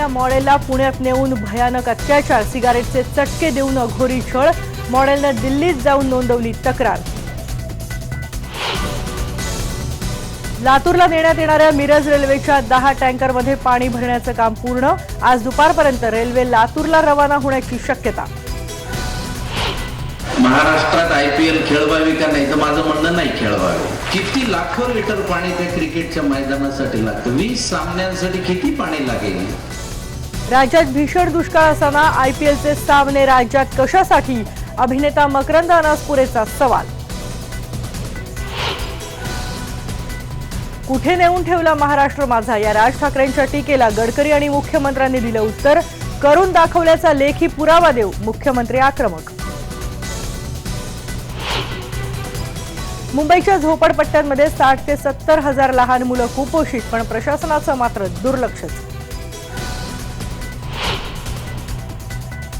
असलेल्या मॉडेलला पुण्यात नेऊन भयानक अत्याचार, सिगारेटचे चटके देऊन अघोरी छळ, मॉडेलने दिल्लीत जाऊन नोंदवली तक्रार। लातूरला नेण्यात येणाऱ्या मिरज रेल्वेच्या 10 टँकरमध्ये पाणी भरण्याचं काम पूर्ण, आज दुपारपर्यंत रेल्वे लातूरला रवाना होण्याची शक्यता। महाराष्ट्रात IPL खेळवावी का नाही तर माझं म्हणणं नाही खेळवावी। किती लाखो लिटर पाणी त्या क्रिकेटच्या मैदानासाठी लागतं, 20 सामन्यांसाठी किती पाणी लागेल। राज्यात भीषण दुष्काळ असताना IPLचे सामने राज्यात कशासाठी, अभिनेता मकरंद अनासपुरेचा सवाल। कुठे नेऊन ठेवला महाराष्ट्र माझा, या राज ठाकरेंच्या टीकेला गडकरी आणि मुख्यमंत्र्यांनी दिलं उत्तर, करून दाखवल्याचा लेखी पुरावा देऊ, मुख्यमंत्री आक्रमक। मुंबईच्या झोपडपट्ट्यांमध्ये 60 ते 70 हजार लहान मुलं कुपोषित, पण प्रशासनाचं मात्र दुर्लक्षच।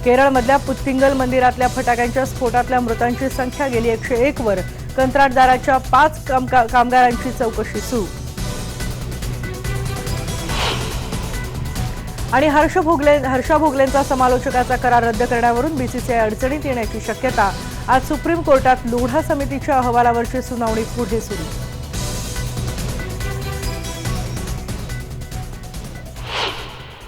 केरळमधल्या पुत्तिंगल मंदिरातल्या फटाक्यांच्या स्फोटातल्या मृतांची संख्या गेली 101 वर, कंत्राटदाराच्या 5 कामगारांची चौकशी सुरू। आणि हर्षा भोगलेंचा समालोचकाचा करार रद्द करण्यावरून BCCI अडचणीत येण्याची शक्यता, आज सुप्रीम कोर्टात लोढा समितीच्या अहवालावरची सुनावणी पुढे सुरू।